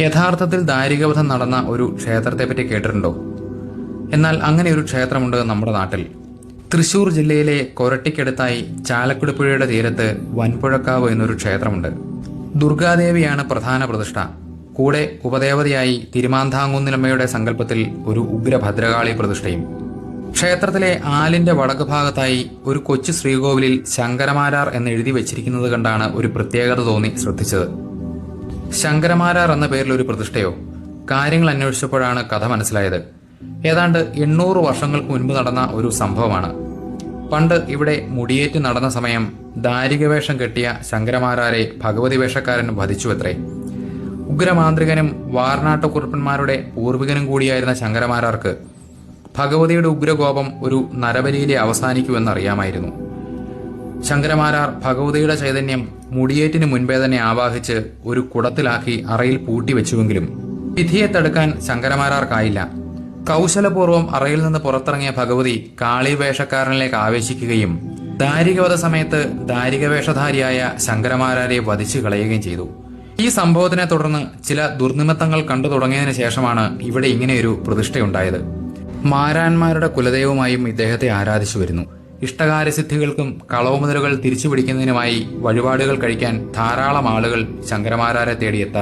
യഥാർത്ഥത്തിൽ ദാരികവധം നടന്ന ഒരു ക്ഷേത്രത്തെപ്പറ്റി കേട്ടിട്ടുണ്ടോ? എന്നാൽ അങ്ങനെ ഒരു ക്ഷേത്രമുണ്ട് നമ്മുടെ നാട്ടിൽ. തൃശൂർ ജില്ലയിലെ കൊരട്ടിക്കടുത്തായി ചാലക്കുടി പുഴയുടെ തീരത്ത് വൻപുഴക്കാവ് എന്നൊരു ക്ഷേത്രമുണ്ട്. ദുർഗാദേവിയാണ് പ്രധാന പ്രതിഷ്ഠ. കൂടെ ഉപദേവതയായി തിരുമാന്താംകുന്നിലമ്മയുടെ സങ്കല്പത്തിൽ ഒരു ഉഗ്രഭദ്രകാളി പ്രതിഷ്ഠയും. ക്ഷേത്രത്തിലെ ആലിന്റെ വടക്ക് ഭാഗത്തായി ഒരു കൊച്ചു ശ്രീകോവിലിൽ ശങ്കരമാരാർ എന്ന് എഴുതി വെച്ചിരിക്കുന്നത് കണ്ടാണ് ഒരു പ്രത്യേകത തോന്നി ശ്രദ്ധിച്ചത്. ശങ്കരമാരാർ എന്ന പേരിൽ ഒരു പ്രതിഷ്ഠയോ? കാര്യങ്ങൾ അന്വേഷിച്ചപ്പോഴാണ് കഥ മനസ്സിലായത്. ഏതാണ്ട് 800 വർഷങ്ങൾക്ക് മുൻപ് നടന്ന ഒരു സംഭവമാണ്. പണ്ട് ഇവിടെ മുടിയേറ്റ് നടന്ന സമയം ദാരികവേഷം കെട്ടിയ ശങ്കരമാരാരെ ഭഗവതി വേഷക്കാരൻ വധിച്ചുവത്രേ. ഉഗ്രമാന്ത്രികനും വാർനാട്ടുകുറുപ്പന്മാരുടെ പൂർവികനും കൂടിയായിരുന്ന ശങ്കരമാരാർക്ക് ഭഗവതിയുടെ ഉഗ്രകോപം ഒരു നരബലിയിലെ അവസാനിക്കുമെന്നറിയാമായിരുന്നു. ശങ്കരമാരാർ ഭഗവതിയുടെ ചൈതന്യം മുടിയേറ്റിന് മുൻപേ തന്നെ ആവാഹിച്ച് ഒരു കുടത്തിലാക്കി അറയിൽ പൂട്ടിവെച്ചുവെങ്കിലും വിധിയെ തടുക്കാൻ ശങ്കരമാരാർക്കായില്ല. കൗശലപൂർവ്വം അറയിൽ നിന്ന് പുറത്തിറങ്ങിയ ഭഗവതി കാളി വേഷക്കാരനിലേക്ക് ആവേശിക്കുകയും ദാരികവധ സമയത്ത് ദാരികവേഷധാരിയായ ശങ്കരമാരാരെ വധിച്ചു കളയുകയും ചെയ്തു. ഈ സംഭവത്തിനെ തുടർന്ന് ചില ദുർനിമിത്തങ്ങൾ കണ്ടു തുടങ്ങിയതിനു ശേഷമാണ് ഇവിടെ ഇങ്ങനെയൊരു പ്രതിഷ്ഠയുണ്ടായത്. മാരാന്മാരുടെ കുലദൈവമായും ഇദ്ദേഹത്തെ ആരാധിച്ചു വരുന്നു. ഇഷ്ടകാര്യസിദ്ധികൾക്കും കളവുമുതലുകൾ തിരിച്ചുപിടിക്കുന്നതിനുമായി വഴിപാടുകൾ കഴിക്കാൻ ധാരാളം ആളുകൾ ശങ്കരമാരാരെ തേടിയെത്താറുണ്ട്.